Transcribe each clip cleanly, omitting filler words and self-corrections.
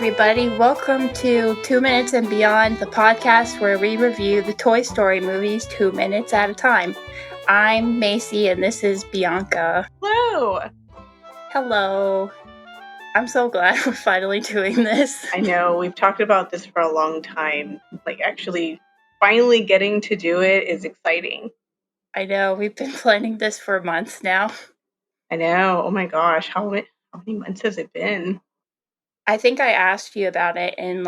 everybody. Welcome to 2 Minutes and Beyond, the podcast where we review the Toy Story movies 2 minutes at a time. I'm Macy, and this is Bianca. Hello! Hello. I'm so glad we're finally doing this. I know, we've talked about this for a long time. Actually, finally getting to do it is exciting. I know, we've been planning this for months now. I know, oh my gosh, how many months has it been? I think I asked you about it in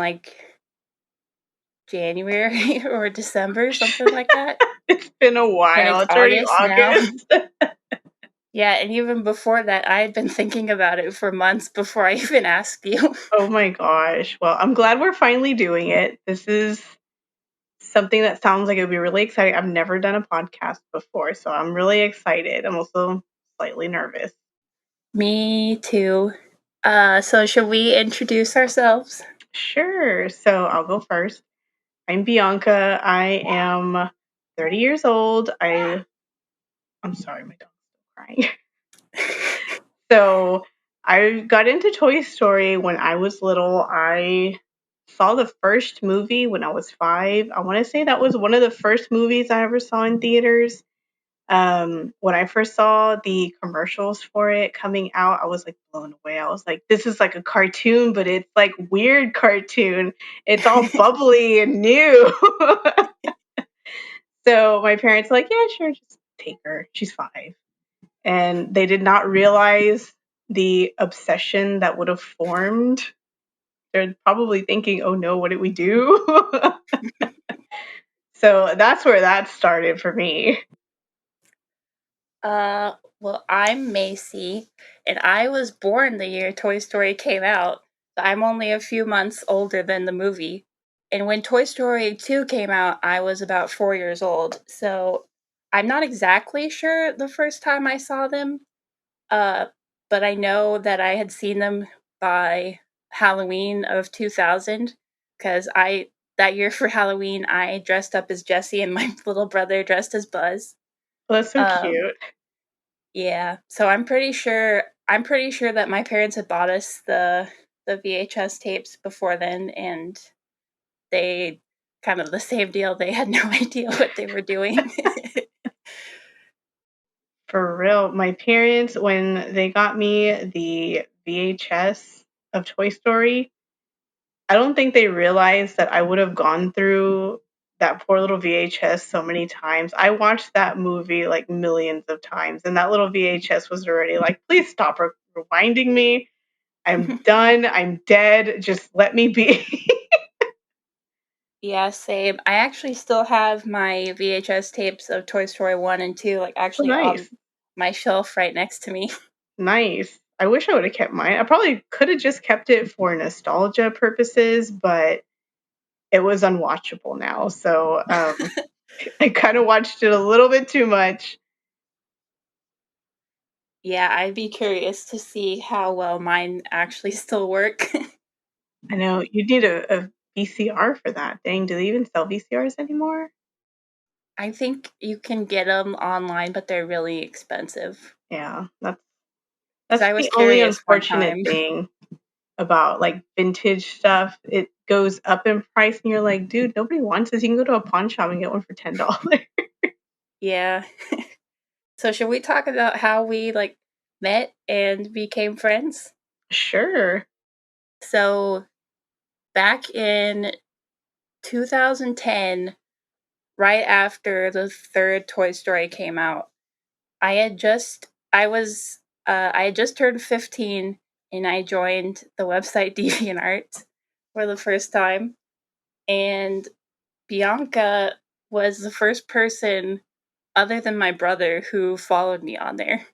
January or December, something like that. It's been a while. And It's already August. Yeah, and even before that, I had been thinking about it for months before I even asked you. Oh my gosh. Well, I'm glad we're finally doing it. This is something that sounds like it would be really exciting. I've never done a podcast before, so I'm really excited. I'm also slightly nervous. Me too. So should we introduce ourselves? Sure. So I'll go first. I'm Bianca. I am 30 years old. I'm sorry, my dog's still crying. So I got into Toy Story when I was little. I saw the first movie when I was 5. I want to say that was one of the first movies I ever saw in theaters. When I first saw the commercials for it coming out, I was blown away. I was like, this is like a cartoon, but it's like weird cartoon. It's all bubbly and new. So my parents were like, yeah, sure, just take her. She's 5. And they did not realize the obsession that would have formed. They're probably thinking, oh no, what did we do? So that's where that started for me. Well, I'm Macy, and I was born the year Toy Story came out. So I'm only a few months older than the movie. And when Toy Story 2 came out, I was about 4 years old. So I'm not exactly sure the first time I saw them, but I know that I had seen them by Halloween of 2000, because that year for Halloween, I dressed up as Jessie and my little brother dressed as Buzz. Well, that's so Um, cute. Yeah, so I'm pretty sure that my parents had bought us the VHS tapes before then, and they kind of the same deal. They had no idea what they were doing. For real. My parents, when they got me the VHS of Toy Story, I don't think they realized that I would have gone through that poor little VHS so many times. I watched that movie like millions of times, and that little VHS was already like, please stop rewinding me. I'm done. I'm dead. Just let me be. Yeah, same. I actually still have my VHS tapes of Toy Story 1 and 2, Oh, actually on nice. my shelf right next to me. Nice. I wish I would have kept mine. I probably could have just kept it for nostalgia purposes, but it was unwatchable now. So I kind of watched it a little bit too much. Yeah, I'd be curious to see how well mine actually still work. I know you need a VCR for that. Dang, do they even sell VCRs anymore? I think you can get them online, but they're really expensive. Yeah, Because that's I was the only curious one unfortunate time. thing about vintage stuff. It goes up in price, and you're like, dude, nobody wants this. You can go to a pawn shop and get one for $10. Yeah. So should we talk about how we met and became friends? Sure. So back in 2010, right after the third Toy Story came out, I had just turned 15, and I joined the website DeviantArt for the first time. And Bianca was the first person other than my brother who followed me on there.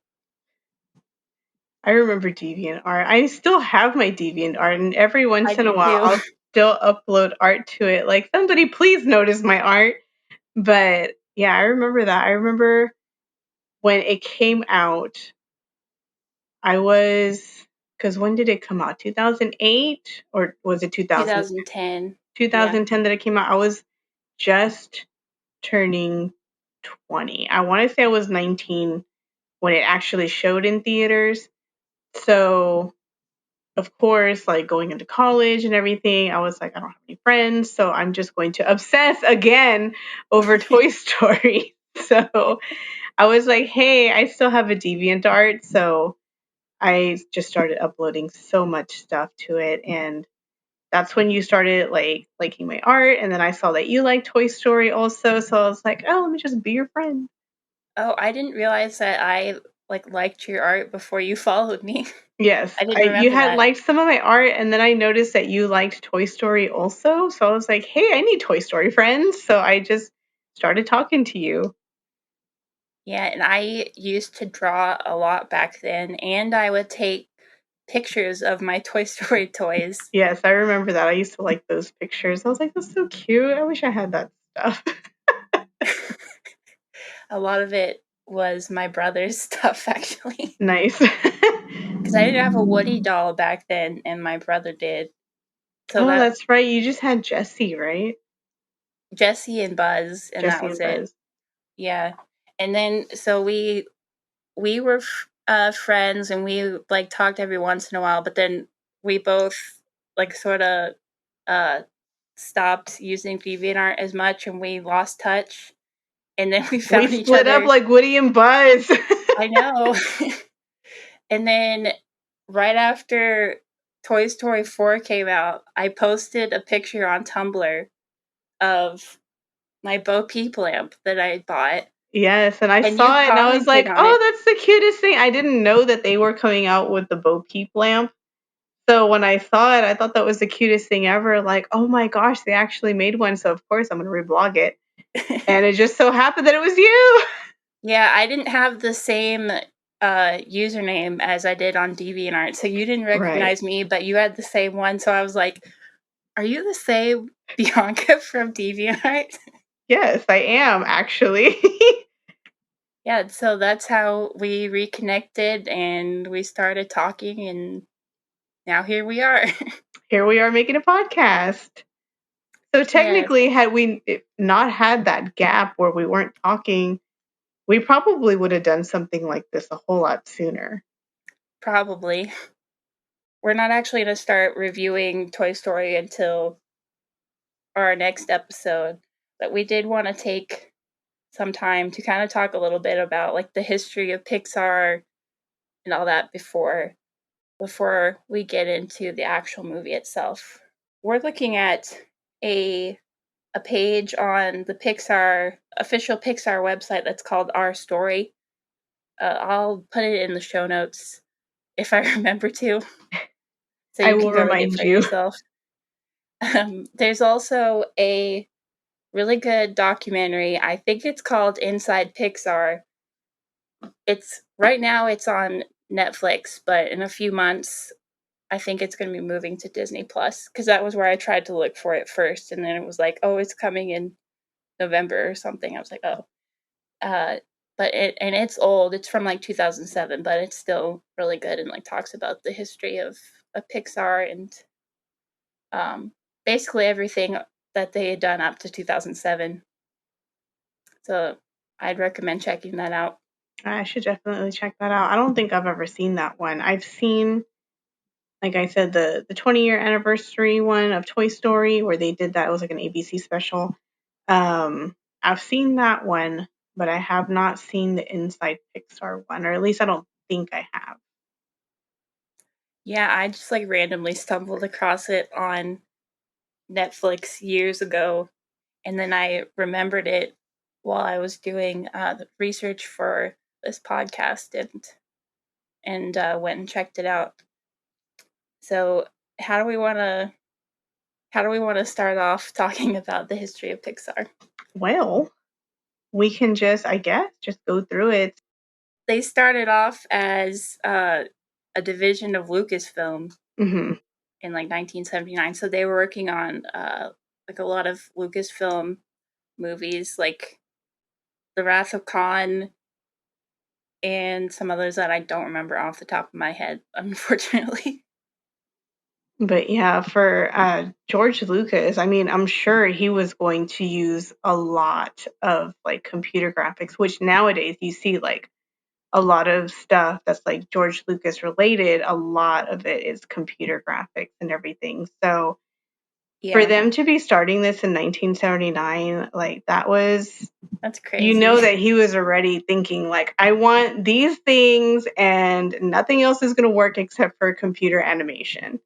I remember DeviantArt. I still have my DeviantArt, and every I once in a do while, too. I'll still upload art to it. Like, somebody please notice my art. But yeah, I remember that. I remember when it came out, because when did it come out? 2008? Or was it 2010? 2010. Yeah. 2010 that it came out. I was just turning 20. I want to say I was 19 when it actually showed in theaters. So of course, like going into college and everything, I was like, I don't have any friends, so I'm just going to obsess again over Toy Story. So I was like, hey, I still have a DeviantArt, so I just started uploading so much stuff to it, and that's when you started like liking my art, and then I saw that you like Toy Story also, so I was like, oh, let me just be your friend. Oh, I didn't realize that I liked your art before you followed me. Yes, I didn't you remember had that. liked some of my art, and then I noticed that you liked Toy Story also. So I was like, hey, I need Toy Story friends. So I just started talking to you. Yeah, and I used to draw a lot back then, and I would take pictures of my Toy Story toys. Yes, I remember that. I used to like those pictures. I was like, that's so cute. I wish I had that stuff. A lot of it was my brother's stuff, actually. Nice. Because I didn't have a Woody doll back then, and my brother did. So Oh, that that's right. You just had Jessie, right? Jesse and Buzz, and that Jessie was and it. Buzz. Yeah. And then, so we were friends, and we like talked every once in a while, but then we both like sort of uh stopped using DeviantArt as much, and we lost touch, and then we We found each split up other. like Woody and Buzz. I know. And then right after Toy Story 4 came out, I posted a picture on Tumblr of my Bo Peep lamp that I bought, Yes, and I and you saw it and I was commented like, on oh, it. that's the cutest thing. I didn't know that they were coming out with the Bo Peep lamp. So when I saw it, I thought that was the cutest thing ever. Like, oh my gosh, they actually made one. So of course I'm gonna reblog it. And it just so happened that it was you. Yeah, I didn't have the same username as I did on DeviantArt, so you didn't Right. recognize me, but you had the same one. So I was like, "Are you the same Bianca from DeviantArt?" Yes, I am actually. Yeah, so that's how we reconnected, and we started talking, and now here we are. Here we are making a podcast. So Yes, technically, had we not had that gap where we weren't talking, we probably would have done something like this a whole lot sooner. probably. We're not actually going to start reviewing Toy Story until our next episode, but we did want to take some time to kind of talk a little bit about like the history of Pixar and all that before we get into the actual movie itself. We're looking at a a page on the Pixar official Pixar website that's called Our Story. I'll put it in the show notes if I remember to, so I you will can go read it remind for you. yourself. There's also a really good documentary. I think it's called Inside Pixar. It's right now it's on Netflix, but in a few months I think it's going to be moving to Disney Plus, because that was where I tried to look for it first, and then it was like, oh, it's coming in November or something. I was like, oh, uh, but it's old. It's from like 2007, but it's still really good, and like talks about the history of Pixar, and um, basically everything that they had done up to 2007. So I'd recommend checking that out. I should definitely check that out. I don't think I've ever seen that one. I've seen, like I said, the 20-year anniversary one of Toy Story where they did that. It was like an ABC special. I've seen that one, but I have not seen the Inside Pixar one, or at least I don't think I have. Yeah, I just like randomly stumbled across it on Netflix years ago, and then I remembered it while I was doing research for this podcast, and went and checked it out. So how do we want to how do we want to start off talking about the history of Pixar? Well, we can just, I guess, just go through it. They started off as a division of Lucasfilm Hmm. in like 1979. So they were working on like a lot of Lucasfilm movies, like The Wrath of Khan and some others that I don't remember off the top of my head, unfortunately. But yeah, for George Lucas, I mean, I'm sure he was going to use a lot of like computer graphics, which nowadays you see like a lot of stuff that's like George Lucas related, a lot of it is computer graphics and everything. So for Yeah, them to be starting this in 1979, like that was, that's you crazy. know, that he was already thinking like, I want these things and nothing else is going to work except for computer animation.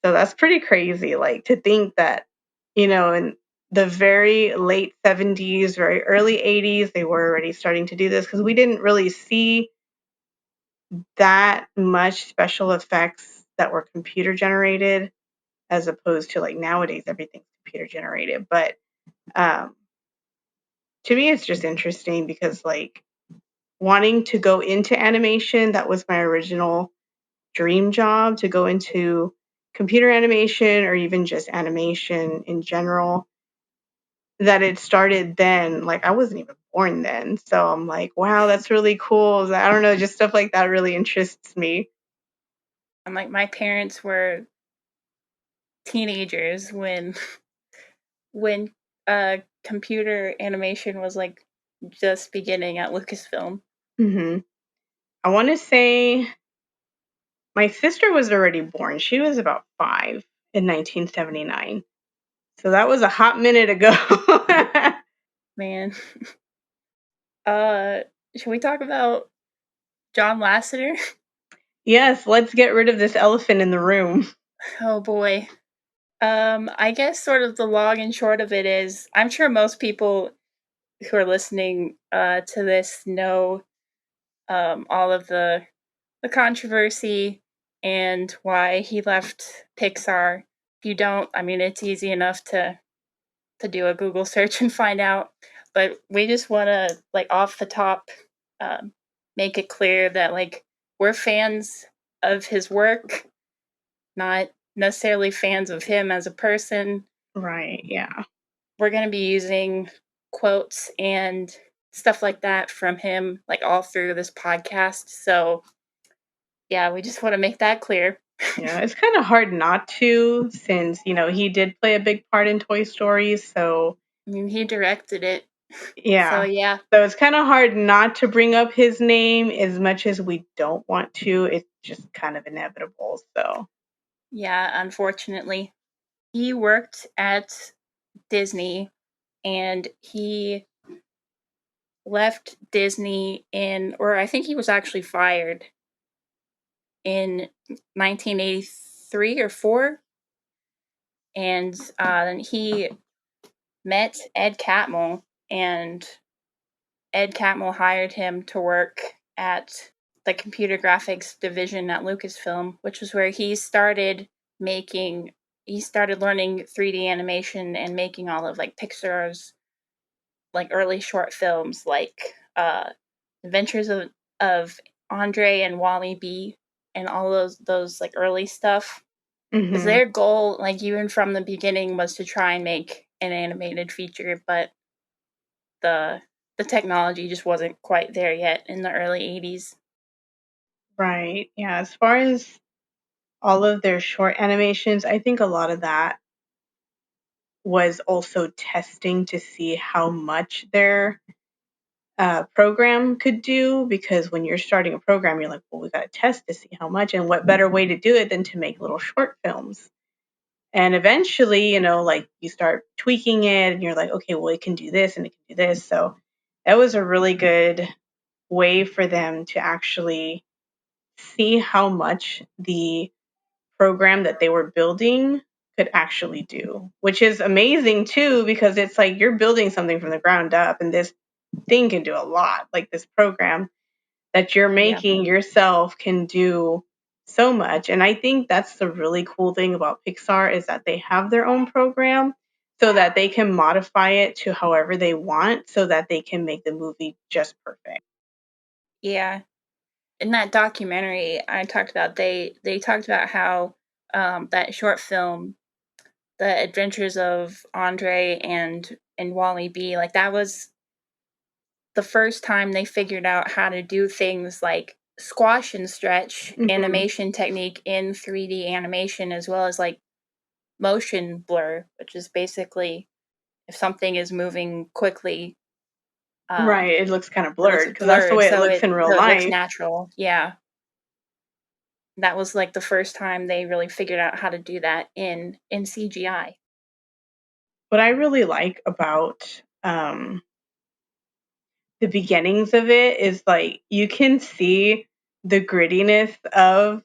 So that's pretty crazy, like to think that, you know, in the very late 70s, very early 80s, they were already starting to do this because we didn't really see that much special effects that were computer generated as opposed to like nowadays everything's computer generated. But um, to me, it's just interesting because like wanting to go into animation, that was my original dream job, to go into computer animation or even just animation in general. That it started then, like I wasn't even born then. So I'm like, wow, that's really cool. I don't know, just stuff like that really interests me. I'm like, my parents were teenagers when computer animation was like just beginning at Lucasfilm. Hmm. I want to say my sister was already born. She was about 5 in 1979. So that was a hot minute ago. Man. Uh should we talk about John Lasseter? Yes, let's get rid of this elephant in the room. Oh boy. I guess sort of the long and short of it is I'm sure most people who are listening to this know all of the controversy and why he left Pixar. If you don't, I mean, it's easy enough to do a Google search and find out. But we just want to, like, off the top, um, make it clear that, like, we're fans of his work, not necessarily fans of him as a person. Right, yeah. We're going to be using quotes and stuff like that from him, like, all through this podcast. So, yeah, we just want to make that clear. Yeah, it's kind of hard not to since, you know, he did play a big part in Toy Story. So, I mean, he directed it. So, yeah. yeah, So it's kind of hard not to bring up his name as much as we don't want to. It's just kind of inevitable. So, yeah, unfortunately. He worked at Disney and he left Disney in, or I think he was actually fired in 1983 or 4. And then he met Ed Catmull, and Ed Catmull hired him to work at the computer graphics division at Lucasfilm, which was where making he started learning 3D animation and making all of like Pixar's like early short films like Adventures of Andre and Wally B and all those like early stuff. Because mhm. their goal, like even from the beginning, was to try and make an animated feature, but the the technology just wasn't quite there yet in the early 80s. Right. Yeah, as far as all of their short animations, I think a lot of that was also testing to see how much their program could do. Because when you're starting a program, you're like, well, we got to test to see how much. And what better way to do it than to make little short films? And eventually, you know, like you start tweaking it and you're like, okay, well, it can do this and it can do this. So that was a really good way for them to actually see how much the program that they were building could actually do, which is amazing too, because it's like you're building something from the ground up and this thing can do a lot. Like this program that you're Yeah. making yourself can do so much. And I think that's the really cool thing about Pixar is that they have their own program so that they can modify it to however they want so that they can make the movie just perfect. Yeah. In that documentary I talked about, they talked about how that short film, The Adventures of Andre and Wally B, like that was the first time they figured out how to do things like squash and stretch Hmm. animation technique in 3D animation, as well as like motion blur, which is basically if something is moving quickly, Right, it looks kind of It looks blurred because that's the blurred, way it looks in real so it looks life. natural. Yeah. That was like the first time they really figured out how to do that in CGI. What I really like about the beginnings of it is like you can see the grittiness of,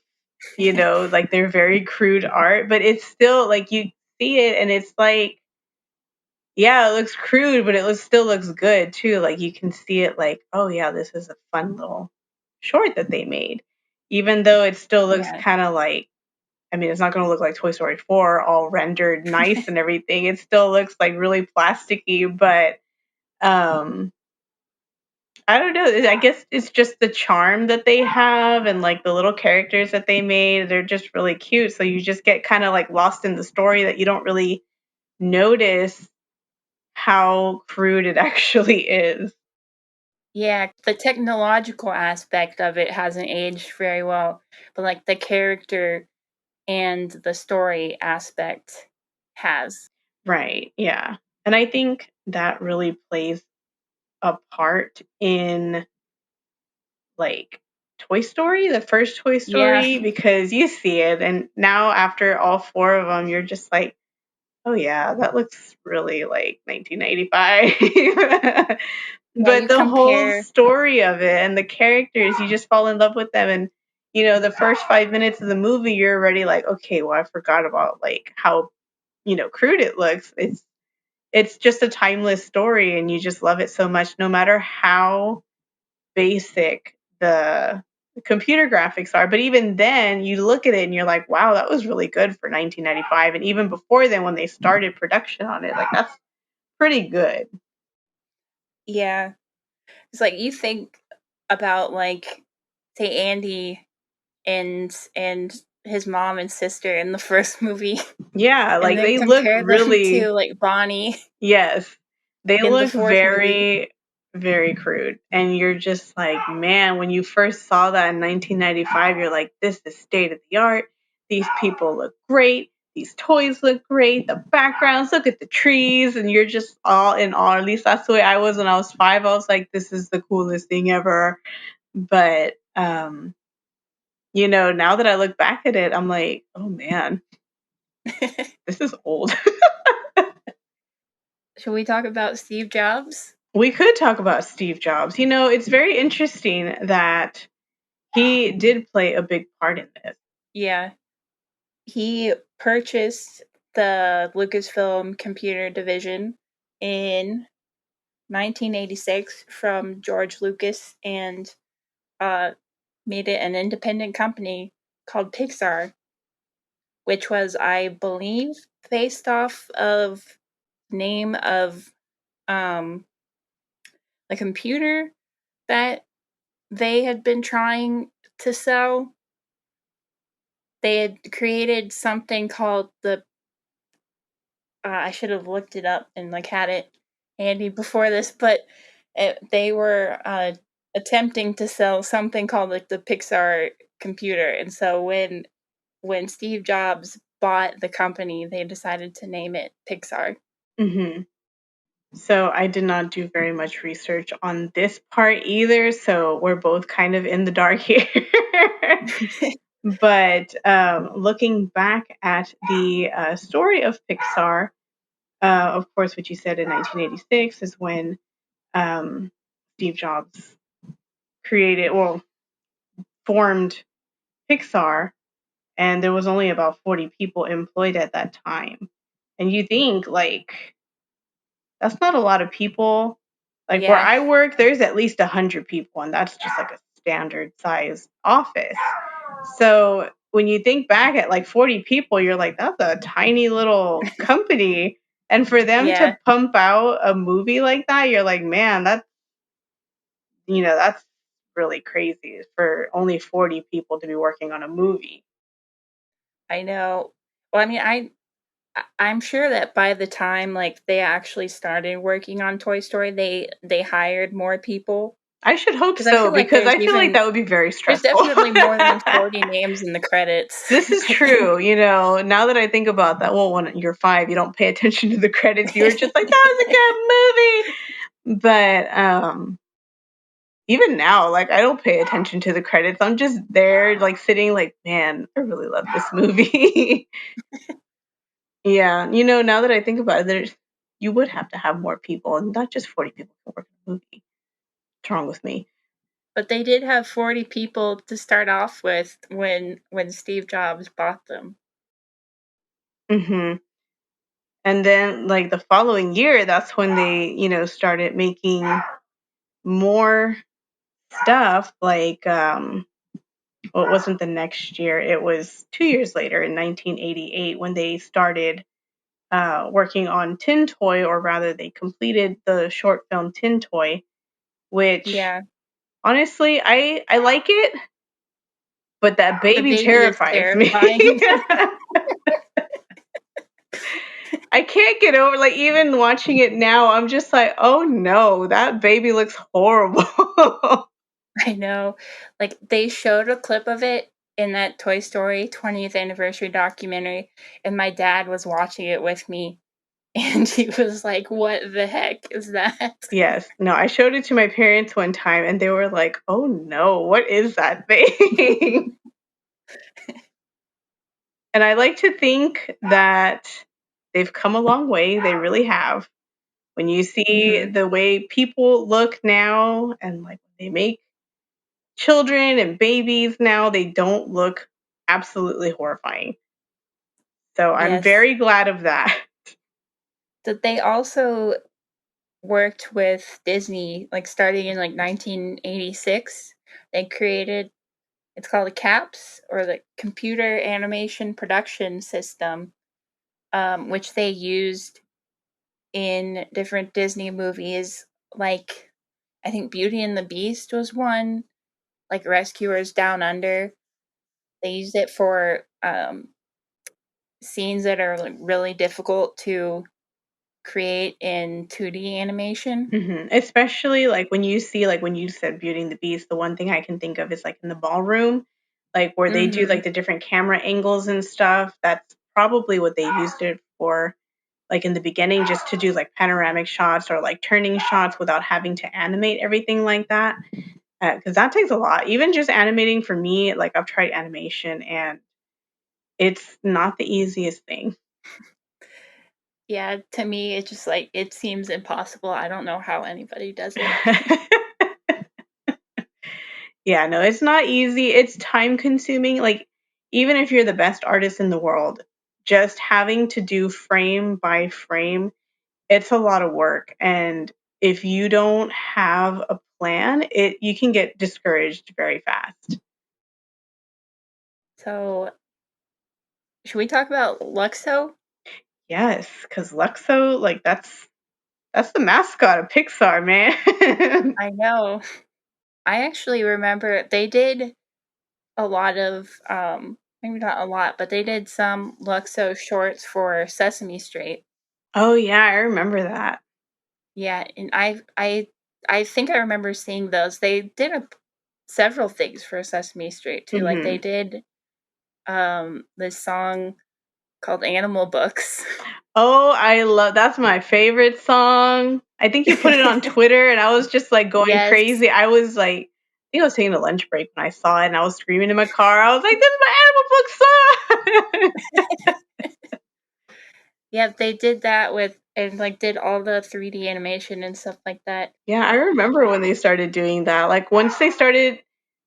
like their very crude art, but it's still like you see it and it's like, yeah, it looks crude, but still looks good too. Like you can see it like, oh yeah, this is a fun little short that they made. Even though it still looks Yeah. kind of like, I mean, it's not going to look like Toy Story 4 all rendered nice and everything. It still looks like really plasticky, but um I don't know. I guess it's just the charm that they have and like the little characters that they made. They're just really cute. So you just get kind of like lost in the story that you don't really notice how crude it actually is. Yeah, the technological aspect of it hasn't aged very well, but like the character and the story aspect has. Right. Yeah. And I think that really plays a part in like Toy Story, the first Toy Yeah. Story, because you see it. And now after all four of them, you're just like, oh yeah, that looks really like 1995. Yeah, But you the whole compare. story of it and the characters, you just fall in love with them. And the first 5 minutes of the movie, you're already like, okay, well, I forgot about like how crude it looks. It's just a timeless story, and you just love it so much, no matter how basic the computer graphics are. But even then, you look at it and you're like, wow, that was really good for 1995. And even before then, when they started production on it, like that's pretty good. Yeah. It's like you think about like say Andy and his mom and sister in the first movie Yeah, and like then they look compare them to really, like Bonnie yes, they in the look fourth movie. very, very crude. And you're just like, man, when you first saw that in 1995, you're like, this is state of the art. These people look great. These toys look great. The backgrounds, look at the trees. And you're just all in awe. At least that's the way I was when I was 5. I was like, this is the coolest thing ever. But, now that I look back at it, I'm like, oh man, this is old. Should we talk about Steve Jobs? We could talk about Steve Jobs. It's very interesting that he did play a big part in this. Yeah. He purchased the Lucasfilm computer division in 1986 from George Lucas and uh, made it an independent company called Pixar, which was, I believe, based off of name of um, a computer that they had been trying to sell. They had created something called the I should have looked it up and like had it handy before this, but they were attempting to sell something called like the Pixar computer, and so when Steve Jobs bought the company, they decided to name it Pixar. Hmm. So I did not do very much research on this part either. So we're both kind of in the dark here. But looking back at the story of Pixar, of course, what you said in 1986 is when um, Steve Jobs formed Pixar, and there was only about 40 people employed at that time. And you think, like, that's not a lot of people. Like, where Yeah, I work, there's at least 100 people, and that's just like a standard size office. So when you think back at like 40 people, you're like, that's a tiny little company. And for them yeah, to pump out a movie like that, you're like, man, that's really crazy for only 40 people to be working on a movie. I know. Well, I mean, I'm sure that by the time like they actually started working on Toy Story, they hired more people I should hope because I so, feel like because I feel like that would be very there's stressful. definitely more than 40 names in the credits. This is I think. true. Now that I think about that, well, when you're 5, you don't pay attention to the credits. You were just like, that was a good movie. But even now, like I don't pay attention to the credits. I'm just there, like sitting, like, man, I really love this movie. Yeah, now that I think about it, you would have to have more people, and not just 40 people can work in a movie. What's wrong with me? But they did have 40 people to start off with when Steve Jobs bought them. Hmm. And then, like the following year, that's when they, started making more stuff. Like, well, it wasn't the next year; it was 2 years later, in 1988, when they started working on Tin Toy, or rather, they completed the short film Tin Toy, which Yeah. honestly, I like it, but that The baby baby is terrifies me. terrifying. I can't get over, like, even watching it now, I'm just like, oh no, that baby looks horrible. I know. Like, they showed a clip of it in that Toy Story 20th anniversary documentary, and my dad was watching it with me, and he was like, "What the heck is that?" Yes, no, I showed it to my parents one time and they were like, oh no, what is that thing? And I like to think that they've come a long way. They really have. When you see Mhm. the way people look now, and like they make children and babies now, they don't look absolutely horrifying. So I'm Yes. very glad of that. That they also worked with Disney, like, starting in, like, 1986. They created it's called a CAPS, or the Computer Animation Production System, which they used in different Disney movies, like, I think Beauty and the Beast was one, like Rescuers Down Under. They used it for, scenes that are, like, really difficult to create in 2D animation. Especially like when you see, like when you said Beauty and the Beast, the one thing I can think of is like in the ballroom, like where they do Mhm. like the different camera angles and stuff. That's probably what they used it for, like in the beginning, just to do like panoramic shots or like turning shots without having to animate everything like that. Because that takes a lot. Even just animating for me, like I've tried animation and it's not the easiest thing. Yeah, to me, it just, like, it seems impossible. I don't know how anybody does it. Yeah, no, it's not easy. It's time consuming. Like, even if you're the best artist in the world, just having to do frame by frame, it's a lot of work. And if you don't have a plan, you can get discouraged very fast. So, should we talk about Luxo? Yes, because Luxo, like that's the mascot of Pixar, man. I know. I actually remember they did a lot of, maybe not a lot, but they did some Luxo shorts for Sesame Street. Oh yeah, I remember that. Yeah, and I think I remember seeing those. They did several things for Sesame Street too. Like they Hmm. did this song called Animal Books. Oh, I love that's my favorite song. I think you put it on Twitter and I was just like going Yes. crazy. I was like, I think I was taking a lunch break when I saw it and I was screaming in my car. I was like, this is my Animal Book song. Yeah, they did that with and like did all the 3D animation and stuff like that. Yeah, I remember when they started doing that. Like once they started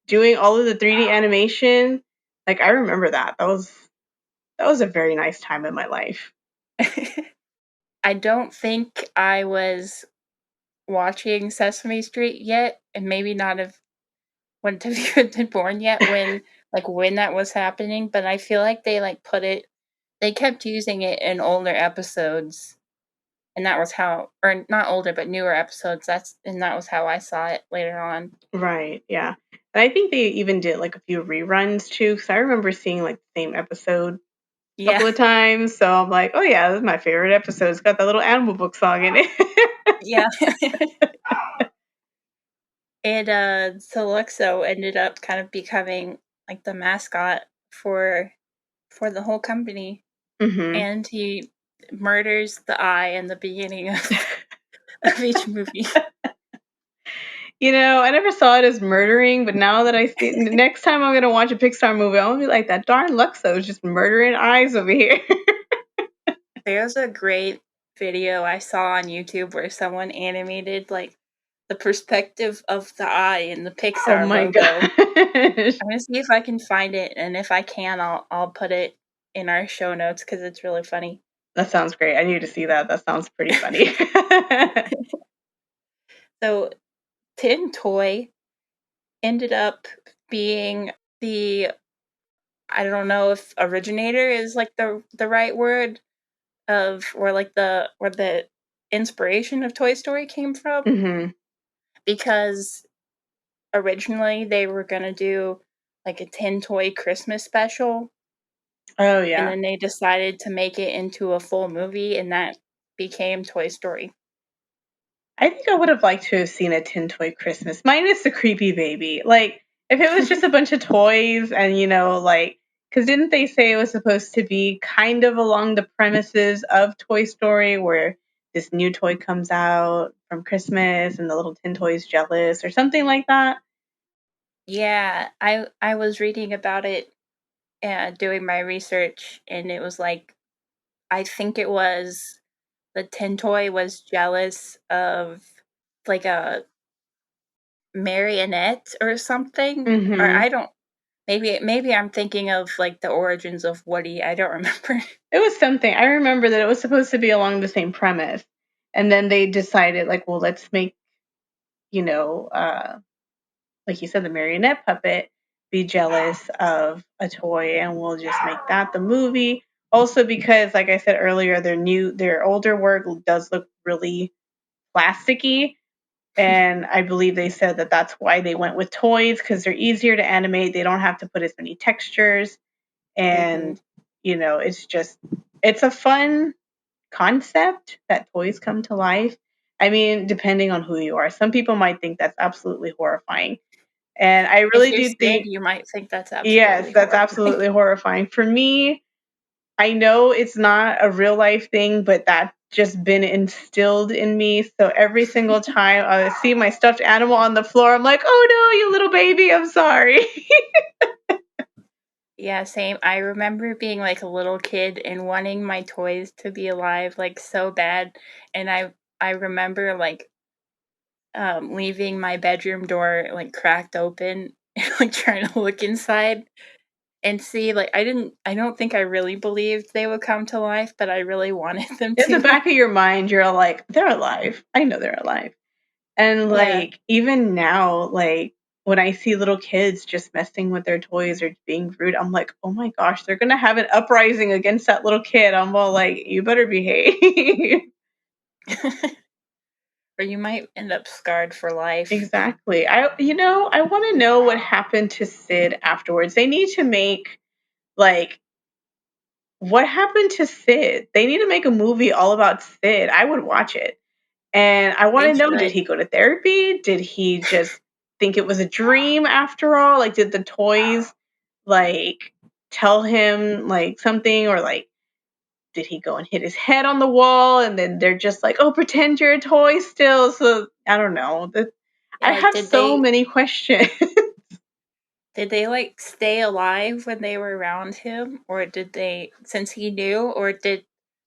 doing all of the 3D animation, like I remember that. That was a very nice time in my life. I don't think I was watching Sesame Street yet, and maybe not have wouldn't have even been born yet when that was happening, but I feel like they kept using it in older episodes, and that was how or not older, but newer episodes, that was how I saw it later on. Right, yeah. And I think they even did like a few reruns too, because I remember seeing like the same episode a Yeah. couple of times. So I'm like, oh yeah, this is my favorite episode. It's got that little Animal Book song in it. Yeah. And, Luxo ended up kind of becoming, like, the mascot for the whole company, Hmm. and he murders the eye in the beginning of of each movie. I never saw it as murdering, but now that I see next time I'm gonna watch a Pixar movie, I'm gonna be like, that darn Luxo is just murdering eyes over here. There's a great video I saw on YouTube where someone animated like the perspective of the eye in the Oh Pixar my logo. gosh. I'm gonna see if I can find it, and if I can, I'll put it in our show notes because it's really funny. That sounds great. I need to see that. That sounds pretty funny. So, Tin Toy ended up being the, I don't know if originator is like the right word of, or like the, where the inspiration of Toy Story came from, hmm because originally they were gonna do like a Tin Toy Christmas special, Oh and yeah. then they decided to make it into a full movie, and that became Toy Story. I think I would have liked to have seen a Tin Toy Christmas, minus the creepy baby. Like, if it was just a bunch of toys and, because didn't they say it was supposed to be kind of along the premises of Toy Story, where this new toy comes out from Christmas and the little Tin Toy's jealous or something like that? Yeah, I was reading about it, doing my research, and it was like, I think it was the Tin Toy was jealous of like a marionette or something, or hmm I don't. Maybe I'm thinking of like the origins of Woody. I don't remember. It was something. I remember that it was supposed to be along the same premise. And then they decided, like, well, let's make, you know, uh, like you said, the marionette puppet be jealous of a toy, and we'll just make that the movie. Also, because, like I said earlier, their older work does look really plasticky, and I believe they said that that's why they went with toys because they're easier to animate. They don't have to put as many textures, Hmm. and it's a fun concept that toys come to life. I mean, depending on who you are, some people might think that's absolutely horrifying. And I If really you're do scared, think, you might think that's yes, absolutely that's horrifying. absolutely horrifying. For me, I know it's not a real life thing, but that's just been instilled in me. So every single time I see my stuffed animal on the floor, I'm like, oh no, you little baby, I'm sorry. Yeah, same. I remember being like a little kid and wanting my toys to be alive like so bad, and I remember like leaving my bedroom door like cracked open and like trying to look inside and see, like, I don't think I really believed they would come to life, but I really wanted them In the to. back of your mind, you're like, they're alive. I know they're alive. And Yeah. like even now, like when I see little kids just messing with their toys or being rude, I'm like, oh my gosh, they're gonna have an uprising against that little kid. I'm all like, you better behave. Or you might end up scarred for life. Exactly. I want to know what happened to Sid afterwards. They need to make like what happened to Sid. They need to make a movie all about Sid. I would watch it. And I want They to know, did should. he go to therapy? Did he just think it was a dream after all? Like, did the toys like tell him like something, or like did he go and hit his head on the wall and then they're just like, oh, pretend you're a toy still? So I don't know. I Yeah, like have so many questions. did they like stay alive when they were around him, or did they, since he knew, or did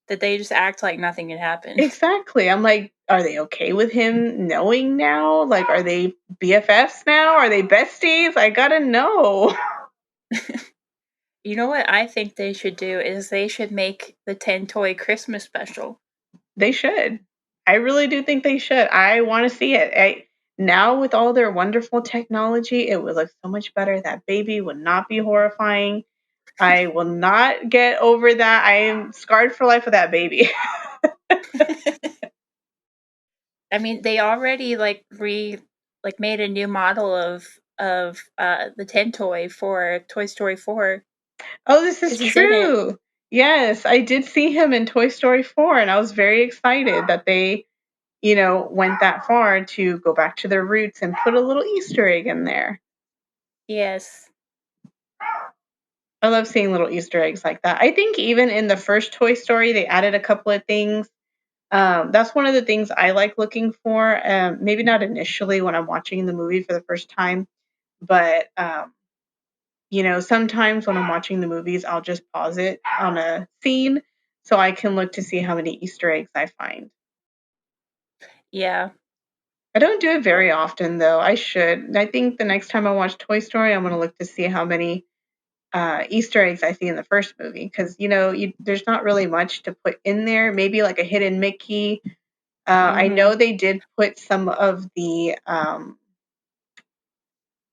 they just act like nothing had happened? Exactly. I'm like, are they okay with him knowing now? Like, are they BFFs now? Are they besties? I gotta know. You know what I think they should do is they should make the 10 toy Christmas special. They should. I really do think they should. I want to see it. Now with all their wonderful technology, it would look so much better. That baby would not be horrifying. I will not get over that. I am scarred for life with that baby. I mean, they already like made a new model of the 10 toy for Toy Story 4 Oh, this is cuz he's in it. true. Yes, I did see him in Toy Story 4, and I was very excited that they, went that far to go back to their roots and put a little Easter egg in there. Yes. I love seeing little Easter eggs like that. I think even in the first Toy Story, they added a couple of things. That's one of the things I like looking for. Maybe not initially when I'm watching the movie for the first time, but sometimes when I'm watching the movies, I'll just pause it on a scene so I can look to see how many Easter eggs I find. Yeah. I don't do it very often, though. I should. I think the next time I watch Toy Story, I'm going to look to see how many Easter eggs I see in the first movie because there's not really much to put in there. Maybe like a hidden Mickey. I Mm-hmm. know they did put some of the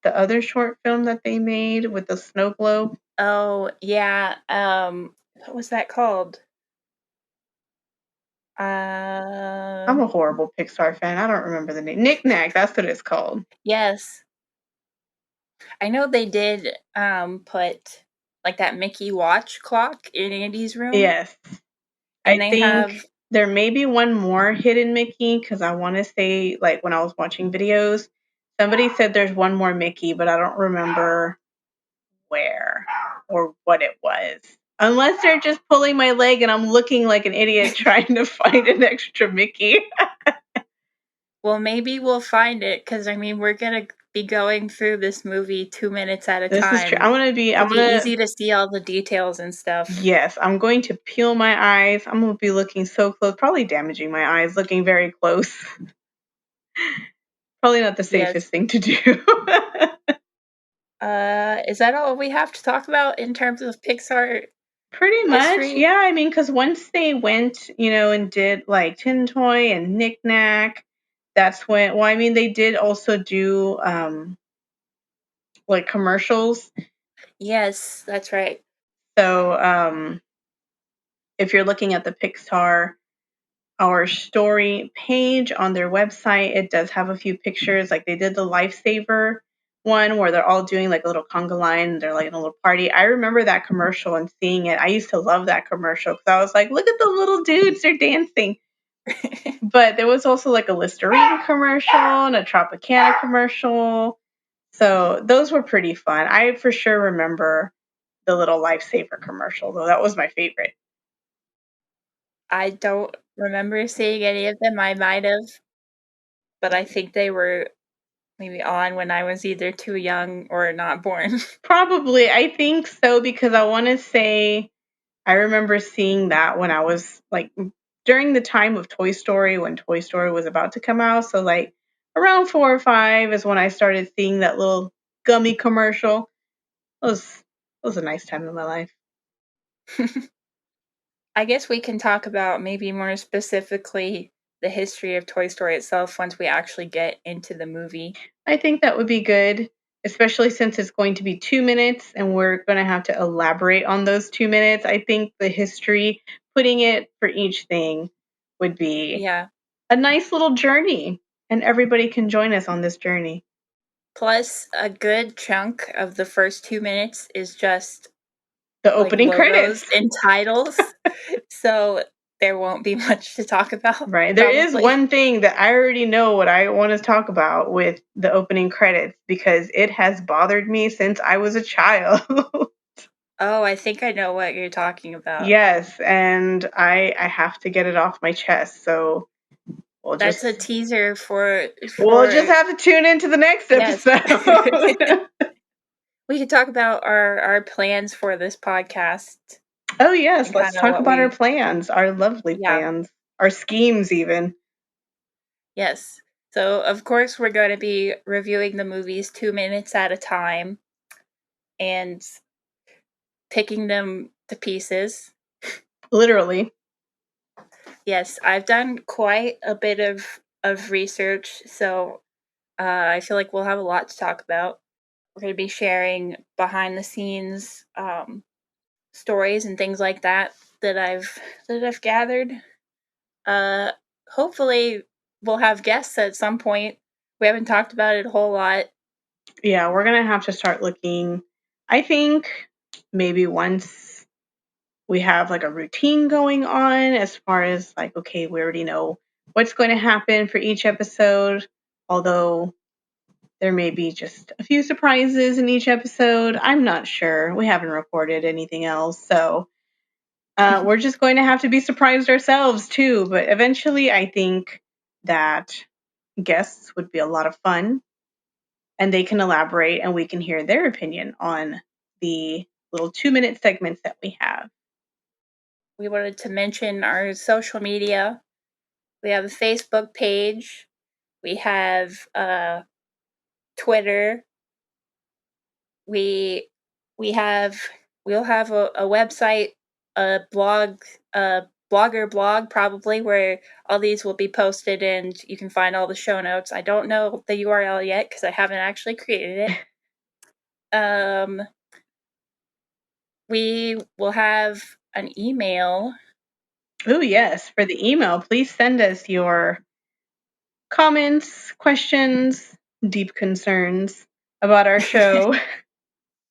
other short film that they made with the snow globe. Oh, yeah. What was that called? I'm a Um, horrible Pixar fan. I don't remember the name. Knick Knack, that's what it's called. yes. I know they did put like that Mickey watch clock in Andy's room, Yes. and I they think have there may be one more hidden Mickey because I want to say, like, when I was watching videos, somebody said there's one more Mickey, but I don't remember where or what it was. Unless they're just pulling my leg and I'm looking like an idiot trying to find an extra Mickey. well, maybe we'll find it because I mean we're gonna be going through this movie 2 minutes at a This is true. time. It'll I'm be gonna, easy to see all the details and stuff. yes, I'm going to peel my eyes. I'm gonna be looking so close, probably damaging my eyes, looking very close. Probably not the Yes. safest thing to do. Is that all we have to talk about in terms of Pixar Pretty much, history? yeah. I mean, because once they went, and did like Tin Toy and Knick Knack, that's when. Well, I mean, they did also do like commercials. Yes, that's right. So if you're looking at the Pixar Our Story page on their website, it does have a few pictures. Like they did the Lifesaver one where they're all doing like a little conga line and they're like in a little party. I remember that commercial and seeing it. I used to love that commercial because I was like, look at the little dudes, they're dancing. But there was also like a Listerine commercial and a Tropicana commercial. So those were pretty fun. I for sure remember the little Lifesaver commercial, though. That was my favorite. I don't remember seeing any of them. I might have, but I think they were maybe on when I was either too young or not born. Probably, I think so because I want to say I remember seeing that when I was like during the time of Toy Story when Toy Story was about to come out. So like around 4 or 5 is when I started seeing that little gummy commercial. It was a nice time in my life. I guess we can talk about maybe more specifically the history of Toy Story itself once we actually get into the movie. I think that would be good, especially since it's going to be 2 minutes and we're going to have to elaborate on those 2 minutes. I think the history, putting it for each thing, would be Yeah. a nice little journey, and everybody can join us on this journey. Plus, a good chunk of the first 2 minutes is just The like opening logos credits, and titles. So there won't be much to talk about, right? There is probably. one thing that I already know what I want to talk about with the opening credits because it has bothered me since I was a child. Oh, I think I know what you're talking about. Yes, and I have to get it off my chest. So we'll That's just a teaser for we'll just for have to tune into the next yes. episode. We could talk about our plans for this podcast Oh yes, and let's kind of talk what about our we plans, our lovely yeah, plans, our schemes even. yes. So, of course, we're going to be reviewing the movies 2 minutes at a time and picking them to pieces. Literally. Yes, I've done quite a bit of research, so I feel like we'll have a lot to talk about. We're going to be sharing behind the scenes stories and things like that that I've gathered. Uh, Hopefully, we'll have guests at some point. We haven't talked about it a whole lot. Yeah, we're gonna have to start looking. I think maybe once we have like a routine going on as far as like, okay, we already know what's going to happen for each episode, although there may be just a few surprises in each episode. I'm not sure. We haven't recorded anything else. So We're just going to have to be surprised ourselves too. But eventually, I think that guests would be a lot of fun, and they can elaborate, and we can hear their opinion on the little 2-minute segments that we have. We wanted to mention our social media. We have a Facebook page. We have Twitter. We we'll have a website, a blog, a blogger blog probably, where all these will be posted and you can find all the show notes. I don't know the URL yet because I haven't actually created it. We will have an email. Oh, yes. For the email, please send us your comments, questions, deep concerns about our show.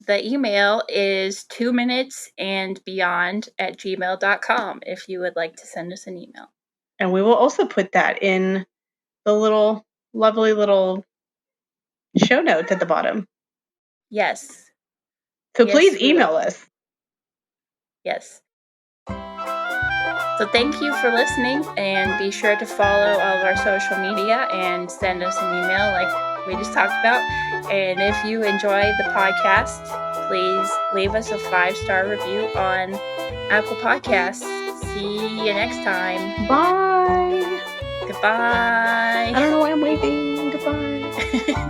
The email is 2minutesandbeyond@gmail.com if you would like to send us an email. And we will also put that in the little lovely little show notes at the bottom. Yes. So Yes, please we will. email us. Yes. So thank you for listening, and be sure to follow all of our social media and send us an email like we just talked about. And if you enjoy the podcast, please leave us a 5-star review on Apple Podcasts. See you next time. Bye. Goodbye. I don't know why I'm waving. Goodbye.